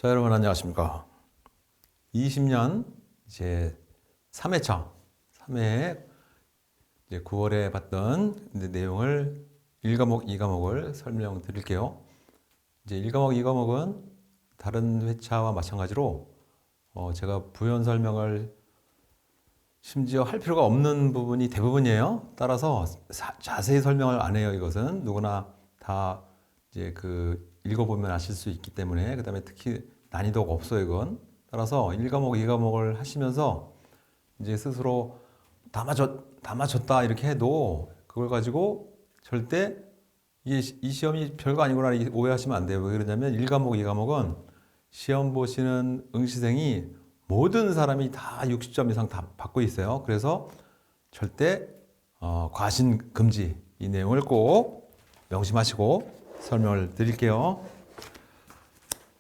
자, 여러분 안녕하십니까. 20년 이제 3회차, 3회 이제 9월에 봤던 내용을 1과목, 2과목을 설명드릴게요. 이제 1과목, 2과목은 다른 회차와 마찬가지로 제가 부연 설명을 심지어 할 필요가 없는 부분이 대부분이에요. 따라서 자세히 설명을 안 해요. 이것은 누구나 다 이제 읽어보면 아실 수 있기 때문에. 그 다음에 특히 난이도가 없어요. 이건. 따라서 1과목, 2과목을 하시면서 이제 스스로 다 맞췄다 이렇게 해도 그걸 가지고 절대 이 시험이 별거 아니구나 오해하시면 안 돼요. 왜 그러냐면 1과목, 2과목은 시험 보시는 응시생이 모든 사람이 다 60점 이상 다 받고 있어요. 그래서 절대 과신 금지, 이 내용을 꼭 명심하시고 설명을 드릴게요.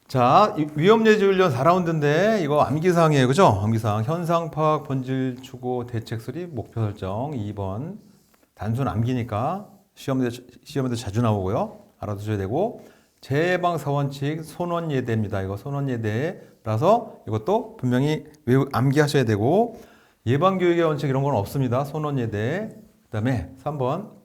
자, 위험예지 훈련 4라운드인데 이거 암기사항이에요. 그죠? 암기사항. 현상 파악, 본질 추구, 대책 수립, 목표 설정. 2번. 단순 암기니까 시험에도 자주 나오고요. 알아두셔야 되고. 재예방사 원칙, 손원예대입니다. 이거 손원예대라서 이것도 분명히 암기하셔야 되고, 예방교육의 원칙 이런 건 없습니다. 손원예대. 그 다음에 3번.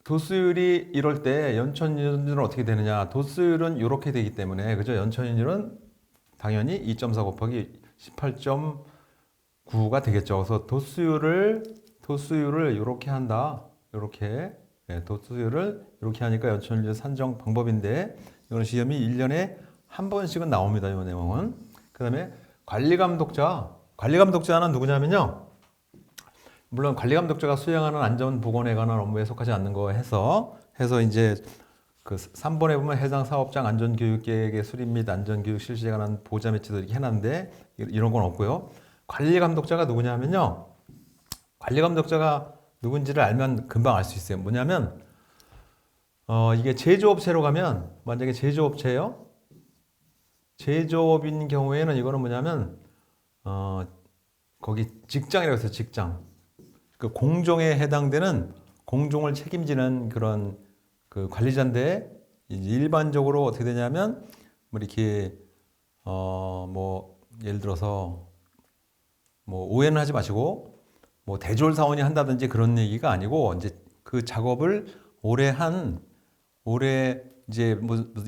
도수율이 이럴 때 연천율은 어떻게 되느냐. 도수율은 이렇게 되기 때문에, 그죠? 연천율은 당연히 2.4 곱하기 18.9가 되겠죠. 그래서 도수율을 이렇게 한다. 이렇게. 네, 도수율을 이렇게 하니까 연천율 산정 방법인데, 이건 시험이 1년에 한 번씩은 나옵니다. 이 내용은. 그 다음에 관리감독자는 누구냐면요. 물론 관리감독자가 수행하는 안전보건에 관한 업무에 속하지 않는 거 해서 이제 3번에 보면 해당 사업장 안전교육계획의 수립 및 안전교육 실시에 관한 보좌 매치도 이렇게 해놨는데 이런 건 없고요. 관리감독자가 누구냐면요. 관리감독자가 누군지를 알면 금방 알 수 있어요. 뭐냐면 이게 제조업체로 가면, 만약에 제조업체예요. 제조업인 경우에는 이거는 뭐냐면 거기 직장이라고 해서 직장. 그 공종에 해당되는, 공종을 책임지는 그런 관리자인데, 일반적으로 어떻게 되냐면 뭐 이렇게 예를 들어서 오해는 하지 마시고 대졸 사원이 한다든지 그런 얘기가 아니고, 이제 그 작업을 오래 이제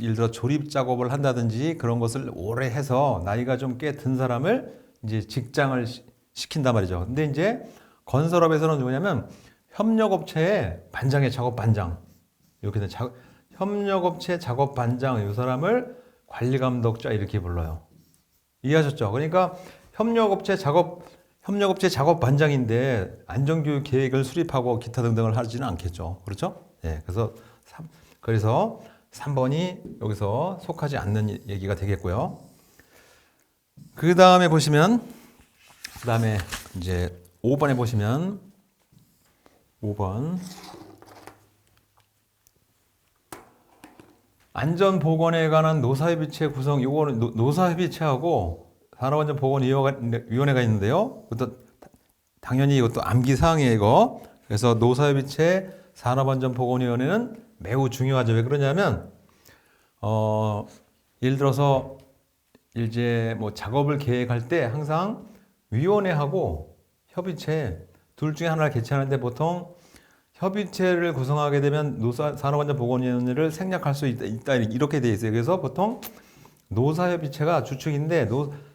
예를 들어 조립 작업을 한다든지 그런 것을 오래 해서 나이가 좀 꽤 든 사람을 이제 직장을 시킨단 말이죠. 근데 이제 건설업에서는 뭐냐면 협력업체의 반장의 작업 반장, 이렇게 된 협력업체 작업 반장, 이 사람을 관리감독자 이렇게 불러요. 이해하셨죠? 그러니까 협력업체 작업 반장인데 안전교육 계획을 수립하고 기타 등등을 하지는 않겠죠. 그렇죠? 네, 그래서 3번이 여기서 속하지 않는 얘기가 되겠고요. 그 다음에 보시면, 이제 5번에 보시면, 5번. 안전보건에 관한 노사협의체 구성, 요거는 노사협의체하고 산업안전보건위원회가 있는데요. 그것도 당연히 이것도 암기사항이에요, 이거. 그래서 노사협의체 산업안전보건위원회는 매우 중요하죠. 왜 그러냐면, 예를 들어서 이제 작업을 계획할 때 항상 위원회하고 협의체 둘 중에 하나를 개최하는데, 보통 협의체를 구성하게 되면 산업안전보건위원회를 생략할 수 있다 이렇게 돼 있어요. 그래서 보통 노사협의체가 주축인데,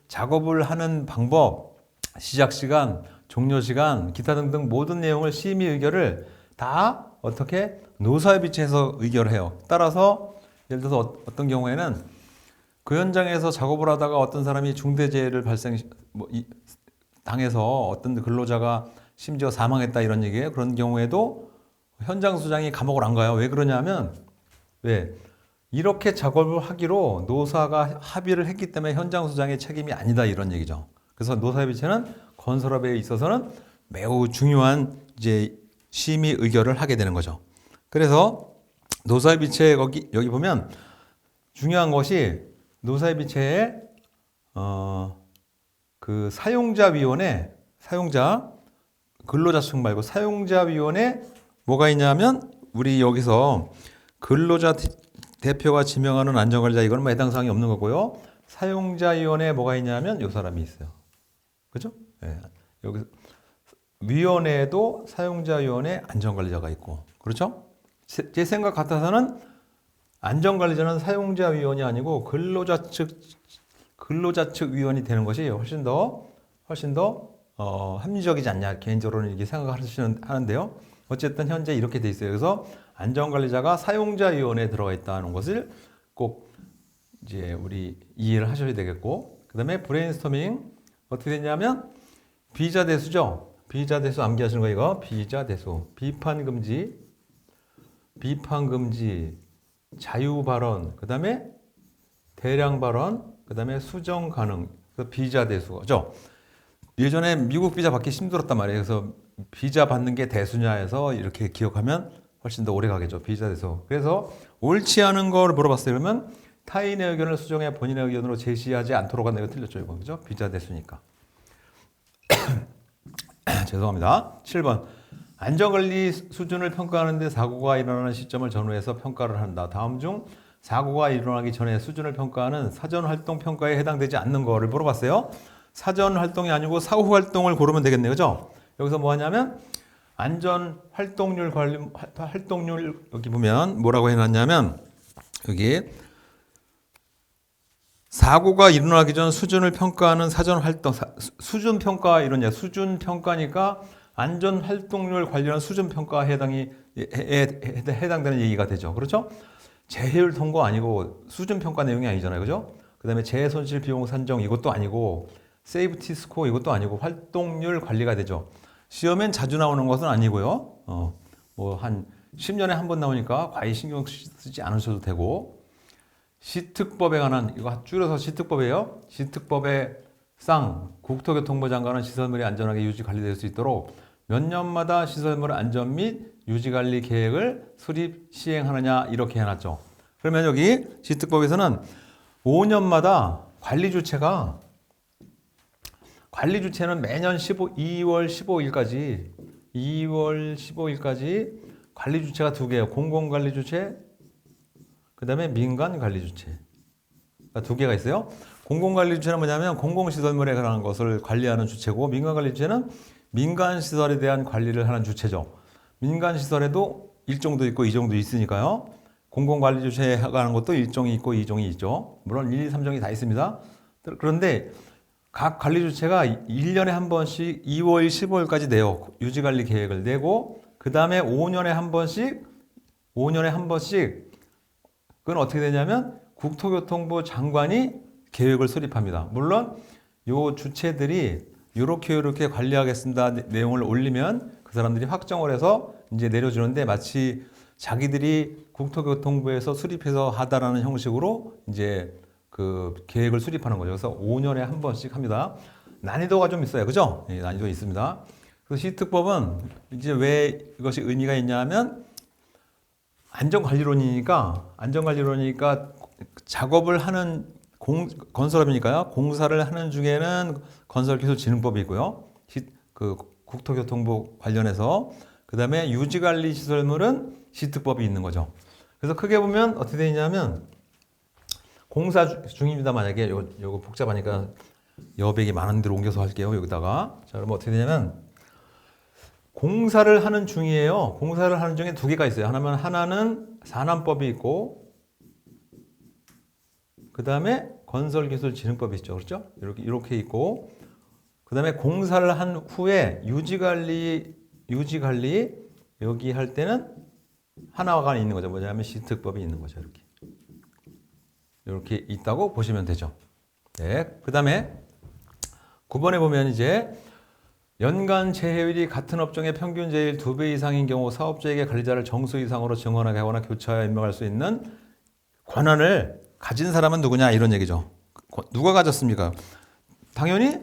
작업을 하는 방법, 시작 시간, 종료 시간, 기타 등등 모든 내용을 심의 의결을 다 어떻게 노사협의체에서 의결해요. 따라서 예를 들어서 어떤 경우에는 그 현장에서 작업을 하다가 어떤 사람이 중대재해를 당해서 어떤 근로자가 심지어 사망했다 이런 얘기예요. 그런 경우에도 현장 수장이 감옥을 안 가요. 왜 그러냐면, 이렇게 작업을 하기로 노사가 합의를 했기 때문에 현장 수장의 책임이 아니다 이런 얘기죠. 그래서 노사협의체는 건설업에 있어서는 매우 중요한 이제 심의 의결을 하게 되는 거죠. 그래서 노사협의체 여기 보면 중요한 것이, 노사협의체의 사용자위원회, 근로자 측 말고 사용자위원회 뭐가 있냐면, 우리 여기서 근로자 대표가 지명하는 안전관리자 이거는 뭐 해당 사항이 없는 거고요. 사용자위원회에 뭐가 있냐면 이 사람이 있어요. 그죠? 예. 여기 위원회에도 사용자위원회 안전관리자가 있고 그렇죠? 제 생각 같아서는 안전관리자는 사용자위원이 아니고 근로자 측 위원이 되는 것이 훨씬 더 합리적이지 않냐 개인적으로는 이렇게 생각하시는데요. 어쨌든 현재 이렇게 돼 있어요. 그래서 안전관리자가 사용자위원회에 들어가 있다는 것을 꼭 이제 우리 이해를 하셔야 되겠고, 그 다음에 브레인스토밍 어떻게 되냐면 비자 대수죠. 비자 대수 암기하시는 거 이거 비자 대수 비판 금지 자유 발언 그 다음에 대량 발언 그 다음에 수정 가능 비자 대수죠. 예전에 미국 비자 받기 힘들었단 말이에요. 그래서 비자 받는 게 대수냐 해서 이렇게 기억하면 훨씬 더 오래 가겠죠. 비자 대수. 그래서 옳지 않은 걸 물어봤어요. 그러면 타인의 의견을 수정해 본인의 의견으로 제시하지 않도록 한다. 이거 틀렸죠. 이거 그죠? 비자 대수니까. 죄송합니다. 7번. 안전관리 수준을 평가하는데 사고가 일어나는 시점을 전후해서 평가를 한다. 다음 중 사고가 일어나기 전에 수준을 평가하는 사전활동 평가에 해당되지 않는 거를 물어봤어요. 사전활동이 아니고 사후활동을 고르면 되겠네요. 그죠? 여기서 뭐 하냐면 안전활동률 활동률 여기 보면 뭐라고 해놨냐면 여기 사고가 일어나기 전 수준을 평가하는 사전활동 수준 평가 이런 수준 평가니까 안전 활동률 관련 수준 평가 해당되는 얘기가 되죠. 그렇죠? 재해율 통고 아니고 수준 평가 내용이 아니잖아요. 그죠? 그다음에 재해 손실 비용 산정 이것도 아니고 세이프티 스코어 이것도 아니고 활동률 관리가 되죠. 시험엔 자주 나오는 것은 아니고요. 뭐 한 10년에 한 번 나오니까 과히 신경 쓰지 않으셔도 되고 시특법에 관한 이거 줄여서 시특법이에요. 시특법의 국토교통부 장관은 시설물이 안전하게 유지 관리될 수 있도록 몇 년마다 시설물 안전 및 유지 관리 계획을 수립 시행하느냐 이렇게 해놨죠. 그러면 여기 시특법에서는 5년마다 관리 주체는 매년 2월 15일까지 관리 주체가 두 개예요. 공공관리 주체, 그 다음에 민간관리 주체. 두 개가 있어요. 공공관리 주체는 뭐냐면 공공시설물에 관한 것을 관리하는 주체고, 민간관리 주체는 민간시설에 대한 관리를 하는 주체죠. 민간시설에도 1종도 있고 2종도 있으니까요. 공공관리 주체에 관한 것도 1종이 있고 2종이 있죠. 물론 1, 2, 3종이 다 있습니다. 그런데 각 관리 주체가 1년에 한 번씩 2월 15일까지 내요. 유지관리 계획을 내고 그 다음에 5년에 한 번씩 그건 어떻게 되냐면 국토교통부 장관이 계획을 수립합니다. 물론 요 주체들이 이렇게 관리하겠습니다 내용을 올리면 그 사람들이 확정을 해서 이제 내려주는데 마치 자기들이 국토교통부에서 수립해서 하다라는 형식으로 이제 그 계획을 수립하는 거죠. 그래서 5년에 한 번씩 합니다. 난이도가 좀 있어요. 그죠? 예, 난이도 있습니다. 그래서 시특법은 이제 왜 이것이 의미가 있냐 하면 안전관리론이니까 작업을 하는 건설업이니까요. 공사를 하는 중에는 건설기술진흥법이 있고요. 그 국토교통부 관련해서 그 다음에 유지관리 시설물은 시특법이 있는 거죠. 그래서 크게 보면 어떻게 되냐면 공사 중입니다. 만약에 요거 복잡하니까 여백이 많은 데로 옮겨서 할게요. 여기다가 자 그러면 어떻게 되냐면 공사를 하는 중이에요. 공사를 하는 중에 두 개가 있어요. 하나는 산안법이 있고 그 다음에 건설기술진흥법이 있죠. 그렇죠? 이렇게 있고 그 다음에 공사를 한 후에 유지관리 여기 할 때는 하나가 있는 거죠. 뭐냐면 시특법이 있는 거죠. 이렇게 있다고 보시면 되죠. 네. 그 다음에 9번에 보면 이제 연간 재해율이 같은 업종의 평균 재해율 2배 이상인 경우 사업자에게 관리자를 정수 이상으로 증언하게 하거나 교체하여 임명할 수 있는 권한을 가진 사람은 누구냐 이런 얘기죠. 누가 가졌습니까? 당연히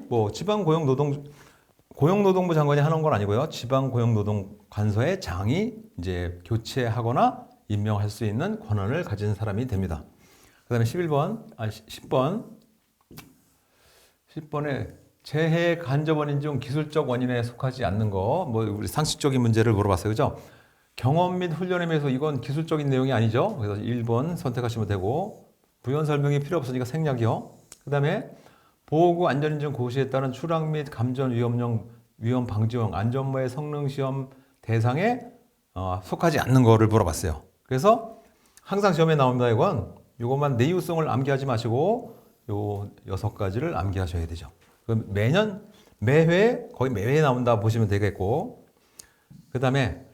뭐 고용노동부 장관이 하는 건 아니고요. 지방고용노동관서의 장이 이제 교체하거나 임명할 수 있는 권한을 가진 사람이 됩니다. 그 다음에 10번에 재해 간접 원인 중 기술적 원인에 속하지 않는 거, 뭐 우리 상식적인 문제를 물어봤어요. 그죠? 경험 및 훈련에 비해서 이건 기술적인 내용이 아니죠. 그래서 1번 선택하시면 되고 부연 설명이 필요 없으니까 생략이요. 그 다음에 보호구 안전인증 고시에 따른 추락 및 감전 위험 방지용 안전모의 성능 시험 대상에 속하지 않는 거를 물어봤어요. 그래서 항상 시험에 나옵니다. 이것만 내유성을 암기하지 마시고 요 6가지를 암기하셔야 되죠. 그럼 매회 거의 매회 나온다 보시면 되겠고, 그 다음에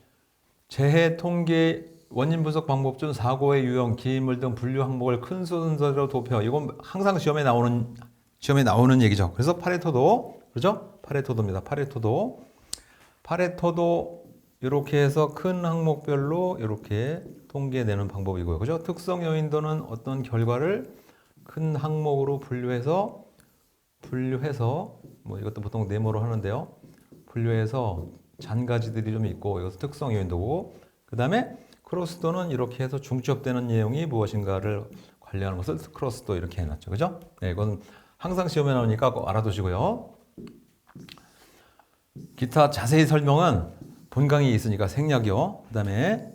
재해 통계 원인 분석 방법 중 사고의 유형, 기인물 등 분류 항목을 큰 순서로 도표. 이건 항상 시험에 나오는 얘기죠. 그래서 파레토도, 그렇죠? 파레토도입니다. 파레토도 이렇게 해서 큰 항목별로 이렇게 통계내는 방법이고요. 그죠? 특성 요인도는 어떤 결과를 큰 항목으로 분류해서 뭐 이것도 보통 네모로 하는데요. 분류해서 잔가지들이 좀 있고 이것은 특성 요인도고, 그 다음에 크로스도는 이렇게 해서 중첩되는 내용이 무엇인가를 관리하는 것을 크로스도 이렇게 해놨죠. 그죠? 네, 이건 항상 시험에 나오니까 꼭 알아두시고요. 기타 자세히 설명은 본강이 있으니까 생략이요. 그 다음에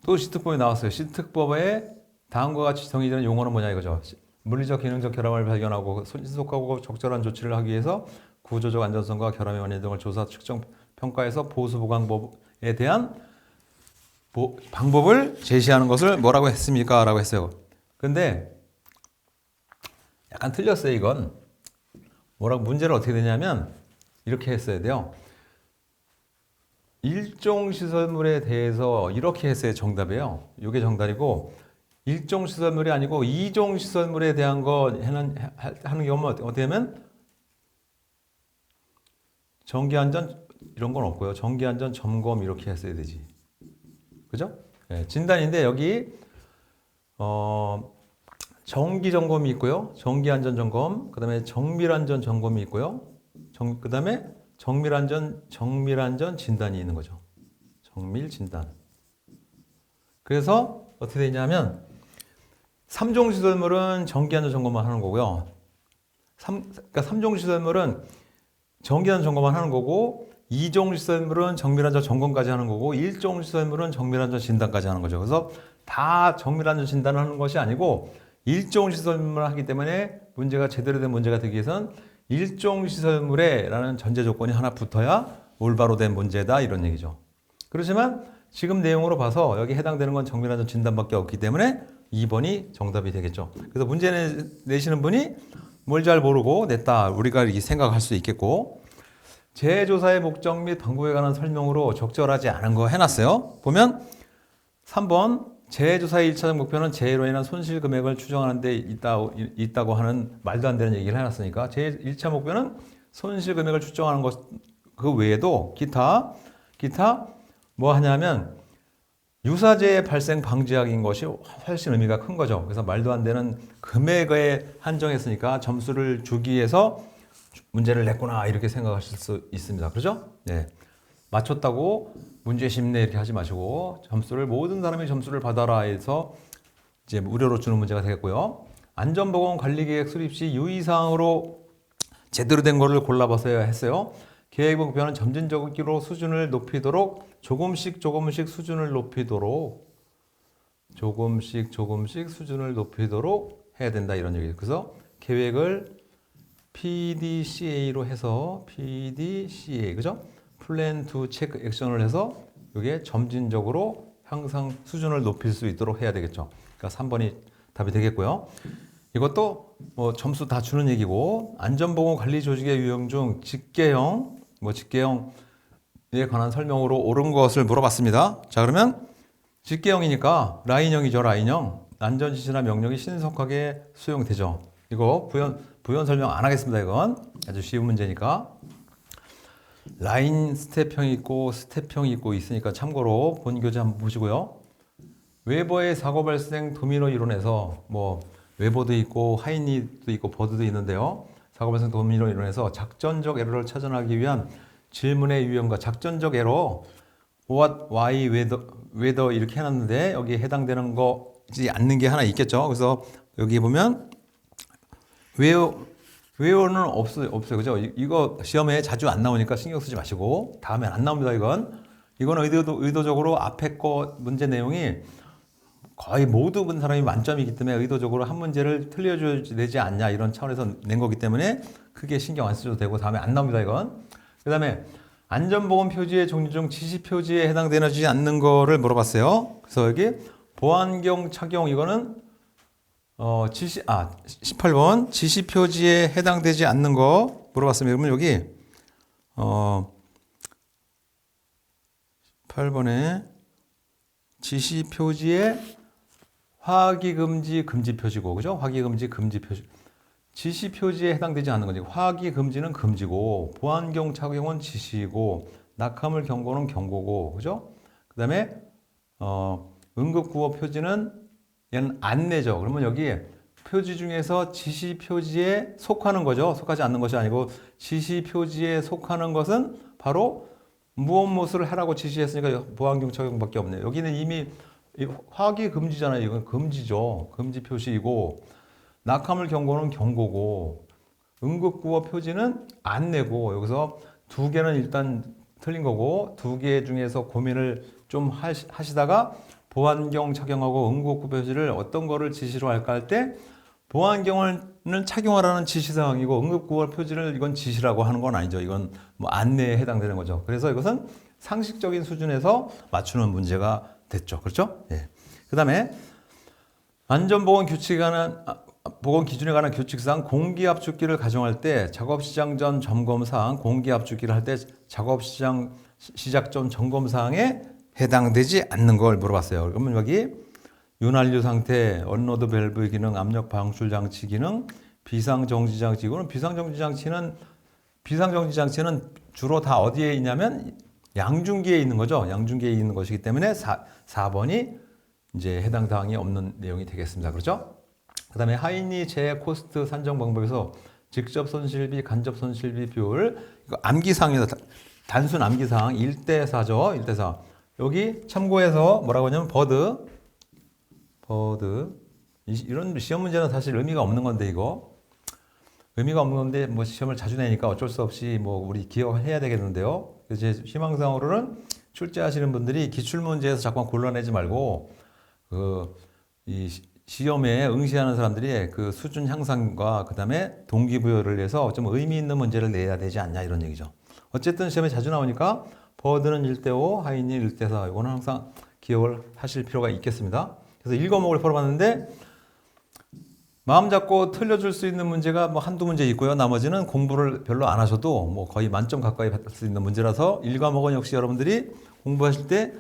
또 시특법이 나왔어요. 시특법에 다음과 같이 정의되는 용어는 뭐냐 이거죠. 물리적 기능적 결함을 발견하고 신속하고 적절한 조치를 하기 위해서 구조적 안전성과 결함의 원인 등을 조사 측정 평가해서 보수 보강법에 대한 방법을 제시하는 것을 뭐라고 했습니까? 라고 했어요. 근데 약간 틀렸어요. 이건 문제를 어떻게 되냐면 이렇게 했어야 돼요. 일종 시설물에 대해서 이렇게 했어요. 정답이에요. 이게 정답이고, 일종 시설물이 아니고 이종 시설물에 대한 거 하는 경우는 어떻게 하면 정기안전 이런 건 없고요. 정기안전 점검 이렇게 했어야 되지. 그죠? 네, 진단인데 여기 정기 점검이 있고요. 정기안전 점검, 그 다음에 정밀안전 점검이 있고요. 그 다음에 정밀안전 진단이 있는 거죠. 정밀 진단. 그래서 어떻게 되냐면 3종 시설물은 정기안전 점검만 하는 거고요. 그러니까 3종 시설물은 정기안전 점검만 하는 거고, 2종 시설물은 정밀안전 점검까지 하는 거고, 1종 시설물은 정밀안전 진단까지 하는 거죠. 그래서 다 정밀안전 진단을 하는 것이 아니고 1종 시설물을 하기 때문에 문제가 제대로 된 문제가 되기 위해서는 1종 시설물에 라는 전제 조건이 하나 붙어야 올바로 된 문제다 이런 얘기죠. 그렇지만 지금 내용으로 봐서 여기 해당되는 건 정밀안전 진단밖에 없기 때문에 2번이 정답이 되겠죠. 그래서 문제 내시는 분이 뭘 잘 모르고 냈다 우리가 이렇게 생각할 수 있겠고, 재조사의 목적 및 방법에 관한 설명으로 적절하지 않은 거 해놨어요. 보면 3번 재조사의 1차적 목표는 재해로 인한 손실 금액을 추정하는 데 있다고 하는 말도 안 되는 얘기를 해놨으니까 제 1차 목표는 손실 금액을 추정하는 것 그 외에도 기타 뭐 하냐면 유사재해 발생 방지하기인 것이 훨씬 의미가 큰 거죠. 그래서 말도 안 되는 금액에 한정했으니까 점수를 주기 위해서 문제를 냈구나 이렇게 생각하실 수 있습니다. 그렇죠? 네. 맞췄다고 문제 쉽네 이렇게 하지 마시고 모든 사람이 점수를 받아라 해서 이제 무료로 주는 문제가 되겠고요. 안전보건 관리계획 수립 시 유의사항으로 제대로 된 거를 골라봐서야 했어요. 계획 목표는 점진적으로 수준을 높이도록 조금씩 수준을 높이도록 수준을 높이도록 해야 된다 이런 얘기예요. 그래서 계획을 PDCA로 해서 PDCA 그죠? 플랜 투 체크 액션을 해서 이게 점진적으로 항상 수준을 높일 수 있도록 해야 되겠죠. 그러니까 3번이 답이 되겠고요. 이것도 뭐 점수 다 주는 얘기고, 안전보건 관리 조직의 유형 중 직계형에 관한 설명으로 옳은 것을 물어봤습니다. 자, 그러면 직계형이니까 라인형이죠. 라인형. 안전지시나 명령이 신속하게 수용되죠. 이거 부연 설명 안 하겠습니다. 이건 아주 쉬운 문제니까. 라인 스텝형이 있고 스텝형이 있고 있으니까 참고로 본 교재 한번 보시고요. 웨버의 사고 발생 도미노 이론에서 뭐 웨버도 있고 하이니도 있고 버드도 있는데요. 사고 발생 도미노 이론에서 작전적 에러를 찾아내기 위한 질문의 유형과 작전적 에러 what, why, whether 이렇게 해놨는데 여기에 해당되는 거지 않는 게 하나 있겠죠. 그래서 여기 보면 where는 없어요. 그죠? 이거 시험에 자주 안 나오니까 신경 쓰지 마시고 다음엔 안 나옵니다. 이건 이거는 의도적으로 앞에 거 문제 내용이 거의 모두 본 사람이 만점이기 때문에 의도적으로 한 문제를 틀려줘야 되지 않냐 이런 차원에서 낸 거기 때문에 크게 신경 안 쓰셔도 되고 다음에 안 나옵니다 이건. 그 다음에 안전보건 표지의 종류 중 지시 표지에 해당되지 않는 거를 물어봤어요. 그래서 여기 보안경 착용 이거는 18번 지시 표지에 해당되지 않는 거 물어봤습니다. 그러면 여기 8번에 지시 표지에 화기 금지 금지 표지고 그죠? 화기 금지 금지 표지. 지시 표지에 해당되지 않는 거지. 화기 금지는 금지고 보안경 착용은 지시고 낙하물 경고는 경고고 그죠? 그다음에 응급구호 표지는 얘는 안내죠. 그러면 여기 표지 중에서 지시 표지에 속하는 거죠. 속하지 않는 것이 아니고 지시 표지에 속하는 것은 바로 무엇을 하라고 지시했으니까 보안경 착용밖에 없네요. 여기는 이미 화기 금지잖아요. 이건 금지죠. 금지 표시이고 낙하물 경고는 경고고 응급구호 표지는 안내고 여기서 두 개는 일단 틀린 거고 두 개 중에서 고민을 좀 하시다가 보안경 착용하고 응급구호 표시를 어떤 거를 지시로 할까 할 때 보안경을 착용하라는 지시사항이고 응급구호 표지를 이건 지시라고 하는 건 아니죠. 이건 뭐 안내에 해당되는 거죠. 그래서 이것은 상식적인 수준에서 맞추는 문제가 됐죠. 그렇죠? 예. 그 다음에 안전보건 보건 기준에 관한 규칙상 공기압축기를 가정할 때 작업시작 전 점검사항 공기압축기를 할 때 작업시작 전 점검사항에 해당되지 않는 걸 물어봤어요. 그러면 여기 윤활유 상태, 언로드 밸브 기능, 압력 방출 장치 기능, 비상정지 장치. 이거는 비상정지 장치는 주로 다 어디에 있냐면 양중기에 있는 거죠. 양중기에 있는 것이기 때문에 4번이 이제 해당 사항이 없는 내용이 되겠습니다. 그렇죠? 그 다음에 하이니 제 코스트 산정 방법에서 직접 손실비, 간접 손실비 비율, 이거 암기사항입니다. 단순 암기사항 1대4죠. 1대4. 여기 참고해서 뭐라고 하냐면 버드. 이런 시험 문제는 사실 의미가 없는 건데 이거. 의미가 없는 건데 뭐 시험을 자주 내니까 어쩔 수 없이 뭐 우리 기억해야 되겠는데요. 그래서 제 희망사항으로는 출제하시는 분들이 기출문제에서 자꾸만 골라내지 말고 이 시험에 응시하는 사람들이 그 수준 향상과 그 다음에 동기부여를 해서 좀 의미 있는 문제를 내야 되지 않냐 이런 얘기죠. 어쨌든 시험에 자주 나오니까 버드는 1대5, 하이니 1대4 이거는 항상 기억을 하실 필요가 있겠습니다. 그래서 1과목을 풀어봤는데 마음 잡고 틀려줄 수 있는 문제가 뭐 한두 문제 있고요. 나머지는 공부를 별로 안 하셔도 뭐 거의 만점 가까이 받을 수 있는 문제라서 1과목은 역시 여러분들이 공부하실 때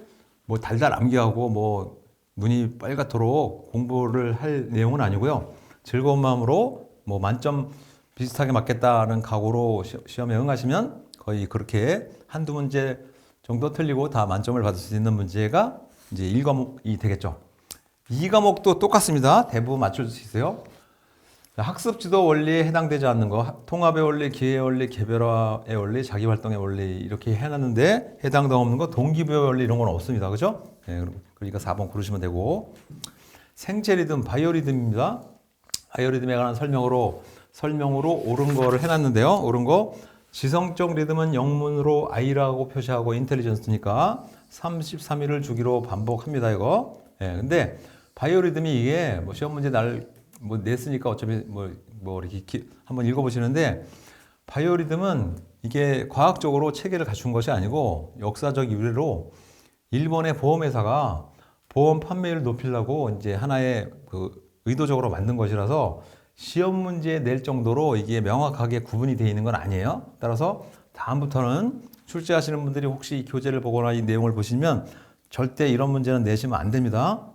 뭐 달달 암기하고 뭐 눈이 빨갛도록 공부를 할 내용은 아니고요. 즐거운 마음으로 뭐 만점 비슷하게 맞겠다는 각오로 시험에 응하시면 거의 그렇게 한두 문제 정도 틀리고 다 만점을 받을 수 있는 문제가 이제 1과목이 되겠죠. 2과목도 똑같습니다. 대부분 맞출 수 있어요. 학습 지도 원리에 해당되지 않는 거, 통합의 원리, 기회의 원리, 개별화의 원리, 자기활동의 원리 이렇게 해놨는데 해당도 없는 거, 동기부여 원리 이런 건 없습니다. 그죠? 네, 그러니까 4번 고르시면 되고 생체 리듬, 바이오 리듬입니다. 바이오 리듬에 관한 설명으로 옳은 거를 해놨는데요. 옳은 거 지성적 리듬은 영문으로 I라고 표시하고 인텔리전스니까 33일을 주기로 반복합니다. 이거. 예, 근데 바이오 리듬이 이게 뭐 시험 문제 뭐 냈으니까 어차피 뭐 이렇게 한번 읽어보시는데 바이오 리듬은 이게 과학적으로 체계를 갖춘 것이 아니고 역사적 유래로 일본의 보험회사가 보험 판매율을 높이려고 이제 하나의 그 의도적으로 만든 것이라서 시험 문제에 낼 정도로 이게 명확하게 구분이 되어 있는 건 아니에요. 따라서 다음부터는 출제하시는 분들이 혹시 이 교재를 보거나 이 내용을 보시면 절대 이런 문제는 내시면 안 됩니다.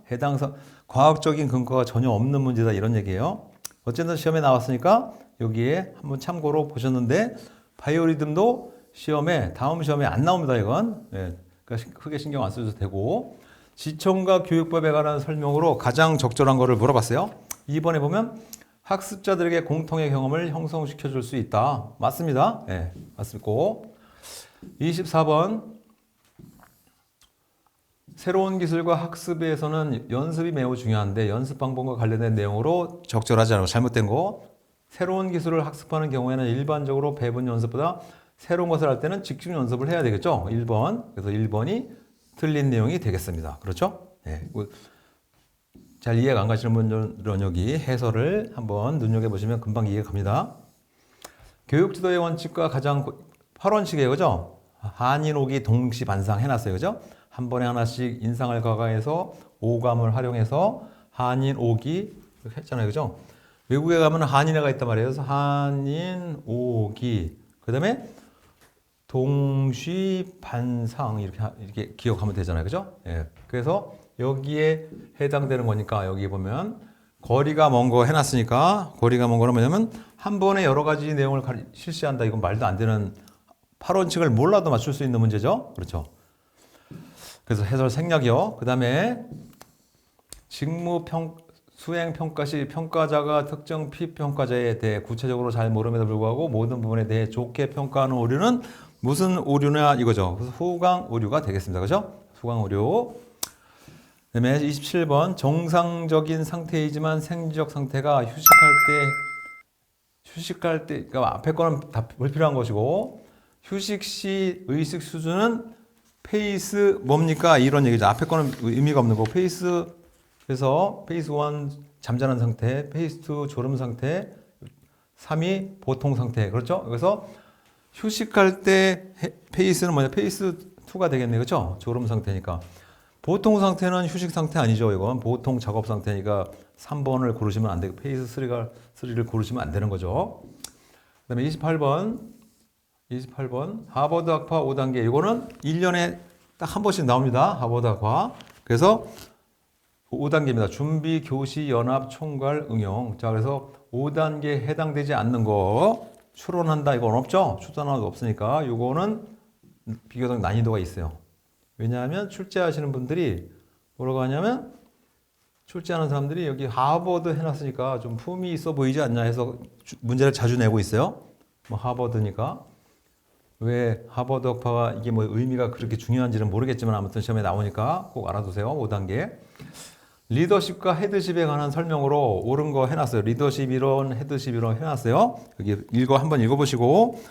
과학적인 근거가 전혀 없는 문제다 이런 얘기예요. 어쨌든 시험에 나왔으니까 여기에 한번 참고로 보셨는데 바이오 리듬도 다음 시험에 안 나옵니다. 이건. 예, 그러니까 크게 신경 안 써도 되고 지청과 교육법에 관한 설명으로 가장 적절한 거를 물어봤어요. 2번에 보면 학습자들에게 공통의 경험을 형성시켜 줄 수 있다. 맞습니다. 예, 맞습고 24번 새로운 기술과 학습에서는 연습이 매우 중요한데 연습 방법과 관련된 내용으로 적절하지 않고 잘못된 거. 새로운 기술을 학습하는 경우에는 일반적으로 배분 연습보다 새로운 것을 할 때는 직접 연습을 해야 되겠죠. 1번. 그래서 1번이 틀린 내용이 되겠습니다. 그렇죠? 예. 잘 이해가 안 가시는 분들은 여기 해설을 한번 눈여겨보시면 금방 이해가 갑니다. 교육지도의 원칙과 가장 8원칙이에요. 그죠? 한인오기 동시반상 해놨어요. 그죠? 한 번에 하나씩 인상을 가가해서 오감을 활용해서 한인오기 이렇게 했잖아요. 그죠? 외국에 가면 한인회가 있단 말이에요. 그래서 한인오기 그 다음에 동시반상 이렇게 기억하면 되잖아요. 그죠? 예. 그래서 여기에 해당되는 거니까 여기 보면 거리가 먼 거 해놨으니까 거리가 먼 거는 뭐냐면 한 번에 여러 가지 내용을 실시한다. 이건 말도 안 되는 8원칙을 몰라도 맞출 수 있는 문제죠. 그렇죠. 그래서 해설 생략이요. 그 다음에 수행평가 시 평가자가 특정 피평가자에 대해 구체적으로 잘 모름에도 불구하고 모든 부분에 대해 좋게 평가하는 오류는 무슨 오류냐 이거죠. 그래서 후강 오류가 되겠습니다. 그죠? 후강 오류. 그다음에 27번 정상적인 상태이지만 생리적 상태가 휴식할 때 그러니까 앞에 거는 다 불필요한 것이고 휴식 시 의식 수준은 페이스 뭡니까? 이런 얘기죠. 앞에 거는 의미가 없는 거고 페이스 그래서 페이스 1 잠자는 상태, 페이스 2 졸음 상태, 3이 보통 상태. 그렇죠? 그래서 휴식할 때 페이스는 뭐냐? 페이스 2가 되겠네요. 그렇죠? 졸음 상태니까. 보통 상태는 휴식 상태 아니죠. 이건 보통 작업 상태니까 3번을 고르시면 안 되고 페이스 3를 고르시면 안 되는 거죠. 그 다음에 28번 하버드 학파 5단계 이거는 1년에 딱 한 번씩 나옵니다. 하버드 학파. 그래서 5단계입니다. 준비, 교시, 연합, 총괄, 응용. 자, 그래서 5단계에 해당되지 않는 거 추론한다 이건 없죠? 추론하는 거 없으니까 이거는 비교적 난이도가 있어요. 왜냐하면 출제하시는 분들이 뭐라고 하냐면 출제하는 사람들이 여기 하버드 해놨으니까 좀 품이 있어 보이지 않냐 해서 문제를 자주 내고 있어요. 뭐 하버드니까. 왜 하버드 학파가 이게 뭐 의미가 그렇게 중요한지는 모르겠지만 아무튼 시험에 나오니까 꼭 알아두세요. 5단계. 리더십과 헤드십에 관한 설명으로 옳은 거 해놨어요. 리더십 이론, 헤드십 이론 해놨어요. 여기 한번 읽어보시고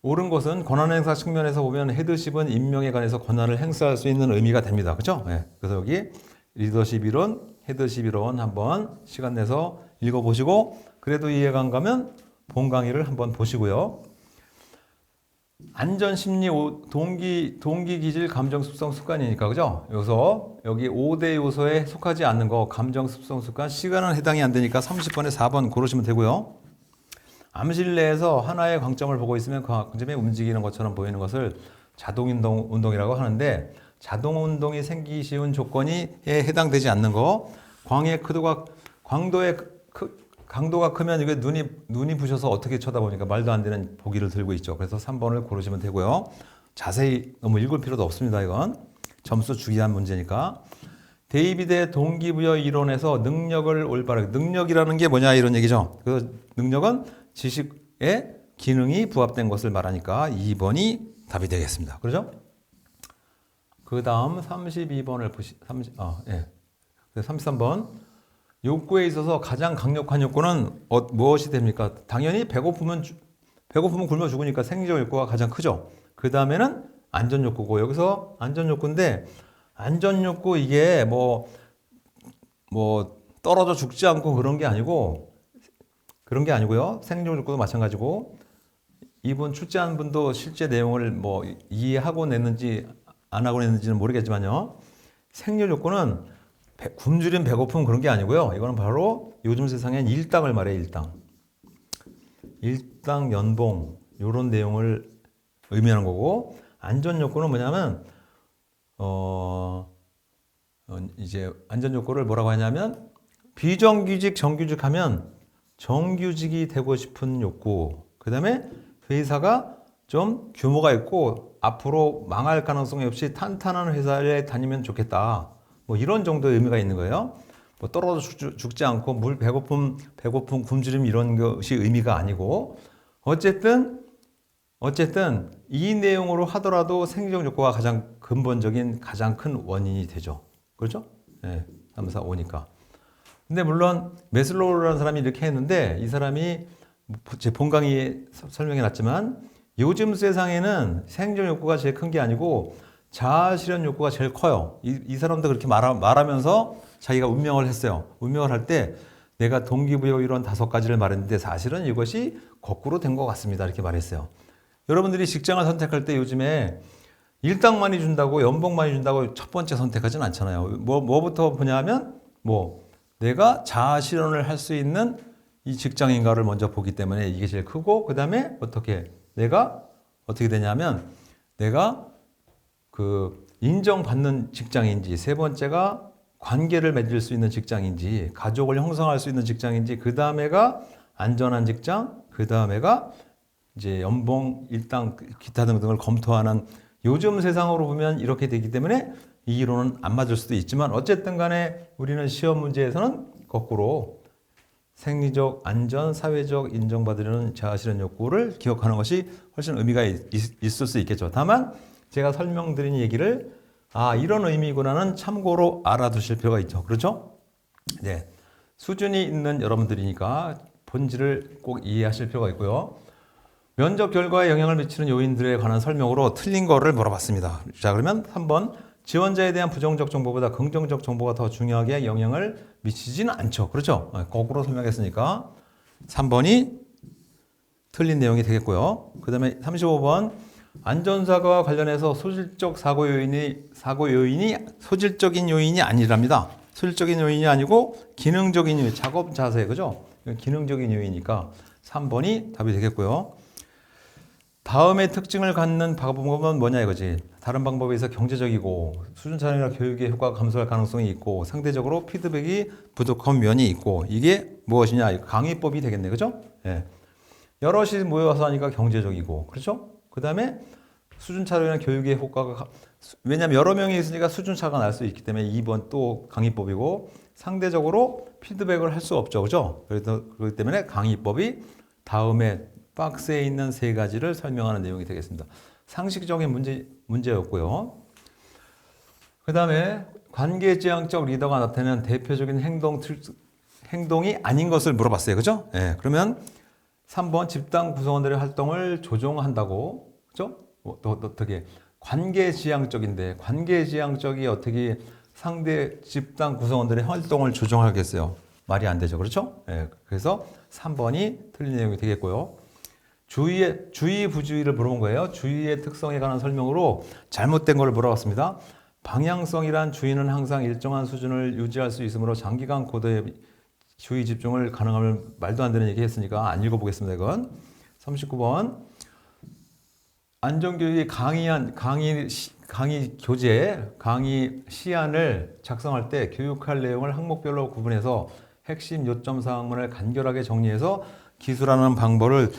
옳은 것은 권한 행사 측면에서 보면 헤드십은 임명에 관해서 권한을 행사할 수 있는 의미가 됩니다. 그렇죠? 네. 그래서 여기 리더십 이론, 헤드십 이론 한번 시간 내서 읽어보시고 그래도 이해가 안 가면 본 강의를 한번 보시고요. 안전심리 동기기질 감정습성 습관이니까 그죠? 여기서 여기 5대 요소에 속하지 않는 거 감정습성 습관 시간은 해당이 안 되니까 30번에 4번 고르시면 되고요. 암실 내에서 하나의 광점을 보고 있으면 그 광점이 움직이는 것처럼 보이는 것을 자동운동이라고 하는데 자동운동이 생기기 쉬운 조건이 해당되지 않는 거 강도가 크면 이게 눈이 부셔서 어떻게 쳐다보니까 말도 안 되는 보기를 들고 있죠. 그래서 3번을 고르시면 되고요. 자세히 너무 읽을 필요도 없습니다. 이건 점수 주기 위한 문제니까. 데이비드의 동기부여 이론에서 능력을 올바르게 능력이라는 게 뭐냐 이런 얘기죠. 그래서 능력은 지식의 기능이 부합된 것을 말하니까 2번이 답이 되겠습니다. 그렇죠? 그 다음 32번을 33번. 욕구에 있어서 가장 강력한 욕구는 무엇이 됩니까? 당연히 배고프면 굶어 죽으니까 생리적 욕구가 가장 크죠. 그 다음에는 안전 욕구고 여기서 안전 욕구인데 안전 욕구 이게 뭐 떨어져 죽지 않고 그런 게 아니고요. 생리적 욕구도 마찬가지고 이분 출제한 분도 실제 내용을 뭐 이해하고 냈는지 안 하고 냈는지는 모르겠지만요. 생리적 욕구는 굶주린 배고픔 그런 게 아니고요. 이거는 바로 요즘 세상엔 일당을 말해요. 일당 연봉 이런 내용을 의미하는 거고 안전 욕구는 뭐냐면 이제 안전 욕구를 뭐라고 하냐면 비정규직 정규직 하면 정규직이 되고 싶은 욕구. 그다음에 회사가 좀 규모가 있고 앞으로 망할 가능성이 없이 탄탄한 회사에 다니면 좋겠다. 뭐 이런 정도의 의미가 있는 거예요. 뭐 떨어져 죽지 않고 배고픔, 굶주림 이런 것이 의미가 아니고 어쨌든 이 내용으로 하더라도 생리적 욕구가 가장 근본적인 가장 큰 원인이 되죠. 그렇죠? 네, 3, 4, 5니까. 근데 물론 메슬로우라는 사람이 이렇게 했는데 이 사람이 제 본 강의에 설명해 놨지만 요즘 세상에는 생리적 욕구가 제일 큰 게 아니고 자아실현 욕구가 제일 커요. 이 사람도 그렇게 말하면서 자기가 운명을 했어요. 운명을 할 때 내가 동기부여 이론 5가지를 말했는데 사실은 이것이 거꾸로 된 것 같습니다. 이렇게 말했어요. 여러분들이 직장을 선택할 때 요즘에 일당 많이 준다고 연봉 많이 준다고 첫 번째 선택하진 않잖아요. 뭐부터 보냐면 내가 자아 실현을 할 수 있는 이 직장인가를 먼저 보기 때문에 이게 제일 크고 그다음에 내가 어떻게 되냐면 내가 그 인정받는 직장인지 세 번째가 관계를 맺을 수 있는 직장인지 가족을 형성할 수 있는 직장인지 그 다음에가 안전한 직장 그 다음에가 이제 연봉, 일당, 기타 등등을 검토하는 요즘 세상으로 보면 이렇게 되기 때문에 이 이론은 안 맞을 수도 있지만 어쨌든 간에 우리는 시험 문제에서는 거꾸로 생리적, 안전, 사회적 인정받으려는 자아실현 욕구를 기억하는 것이 훨씬 의미가 있을 수 있겠죠. 다만 제가 설명드린 얘기를 이런 의미구나는 참고로 알아두실 필요가 있죠. 그렇죠? 네. 수준이 있는 여러분들이니까 본질을 꼭 이해하실 필요가 있고요. 면접 결과에 영향을 미치는 요인들에 관한 설명으로 틀린 거를 물어봤습니다. 자, 그러면 3번. 지원자에 대한 부정적 정보보다 긍정적 정보가 더 중요하게 영향을 미치지는 않죠. 그렇죠? 거꾸로 설명했으니까 3번이 틀린 내용이 되겠고요. 그 다음에 35번. 안전사고와 관련해서 소질적 사고 요인이 소질적인 요인이 아니랍니다. 소질적인 요인이 아니고 기능적인 요인, 작업 자세, 그죠? 기능적인 요인이니까 3번이 답이 되겠고요. 다음의 특징을 갖는 방법은 뭐냐 이거지. 다른 방법에 비해서 경제적이고 수준 차이나 교육의 효과가 감소할 가능성이 있고 상대적으로 피드백이 부족한 면이 있고 이게 무엇이냐? 강의법이 되겠네, 그죠? 예. 여럿이 모여서 하니까 경제적이고, 그렇죠? 그 다음에 수준 차이나 교육의 효과가 왜냐하면 여러 명이 있으니까 수준 차가 날 수 있기 때문에 2번 또 강의법이고 상대적으로 피드백을 할 수 없죠, 그죠? 그렇기 때문에 강의법이 다음에 박스에 있는 3가지를 설명하는 내용이 되겠습니다. 상식적인 문제였고요. 그 다음에 관계지향적 리더가 나타내는 대표적인 행동이 아닌 것을 물어봤어요. 그죠? 네, 그러면 3번 집단 구성원들의 활동을 조종한다고. 그죠? 어떻게 관계지향적인데 관계지향적이 어떻게 상대 집단 구성원들의 활동을 조종하겠어요? 말이 안 되죠. 그렇죠? 네, 그래서 3번이 틀린 내용이 되겠고요. 주의, 부주의를 물어본 거예요. 주의의 특성에 관한 설명으로 잘못된 걸 물어봤습니다. 방향성이란 주의는 항상 일정한 수준을 유지할 수 있으므로 장기간 고도의 주의 집중을 가능하면 말도 안 되는 얘기 했으니까 안 읽어보겠습니다. 이건 39번 안전교육의 강의 교재, 강의 시안을 작성할 때 교육할 내용을 항목별로 구분해서 핵심 요점 사항만을 간결하게 정리해서 기술하는 방법을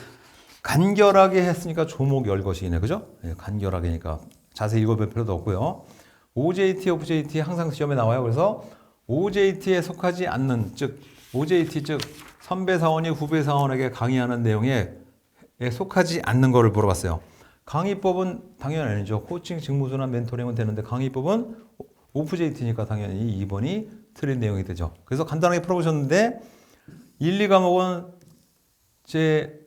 간결하게 했으니까 조목 열것이네, 그죠? 네, 간결하게니까 자세히 읽어볼 필요도 없고요. OJT, OJT 항상 시험에 나와요. 그래서 OJT에 속하지 않는, 즉 OJT 즉 선배 사원이 후배 사원에게 강의하는 내용에 속하지 않는 거를 물어봤어요. 강의법은 당연히 아니죠. 코칭, 직무순환, 멘토링은 되는데 강의법은 OJT니까 당연히 2번이 틀린 내용이 되죠. 그래서 간단하게 풀어보셨는데 1, 2과목은 제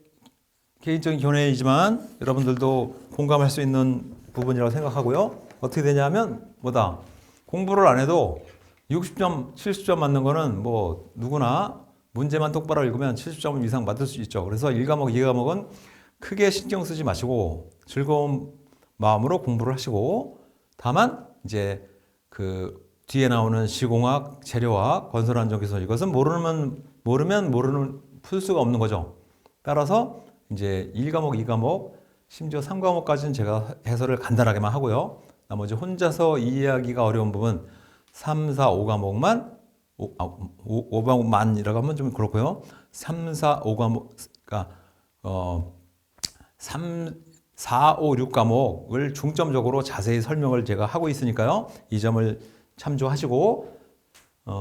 개인적인 견해이지만 여러분들도 공감할 수 있는 부분이라고 생각하고요. 어떻게 되냐면 공부를 안 해도 60점, 70점 맞는 거는 뭐 누구나 문제만 똑바로 읽으면 70점 이상 맞을 수 있죠. 그래서 1과목, 2과목은 크게 신경 쓰지 마시고 즐거운 마음으로 공부를 하시고 다만 이제 그 뒤에 나오는 시공학, 재료학, 건설안전기술 이것은 모르면 풀 수가 없는 거죠. 따라서 이제 1과목, 2과목, 심지어 3과목까지는 제가 해설을 간단하게만 하고요. 나머지 혼자서 이해하기가 어려운 부분 3, 4, 5과목만 5과목만이라고 하면 좀 그렇고요. 3, 4, 5과목 그러니까 3, 4, 5, 6과목을 중점적으로 자세히 설명을 제가 하고 있으니까요. 이 점을 참조하시고 1,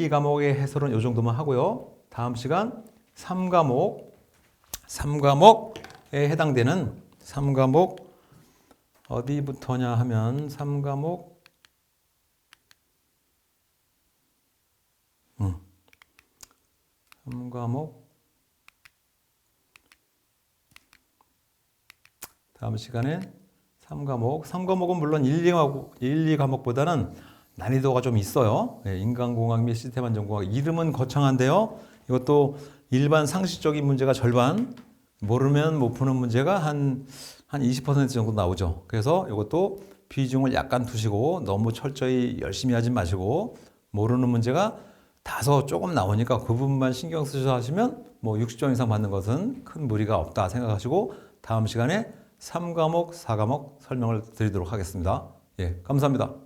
2과목의 해설은 이 정도만 하고요. 다음 시간 3과목에 해당되는 3과목 어디부터냐 하면 3과목 3과목 다음 시간에 3과목. 3과목은 물론 1, 2과목보다는 난이도가 좀 있어요. 예, 인간공학 및 시스템 안전공학. 이름은 거창한데요. 이것도 일반 상식적인 문제가 절반, 모르면 못 푸는 문제가 한 20% 정도 나오죠. 그래서 이것도 비중을 약간 두시고 너무 철저히 열심히 하지 마시고, 모르는 문제가 다소 조금 나오니까 그 부분만 신경 쓰셔서 하시면 뭐 60점 이상 받는 것은 큰 무리가 없다 생각하시고, 다음 시간에 3과목, 4과목 설명을 드리도록 하겠습니다. 예, 감사합니다.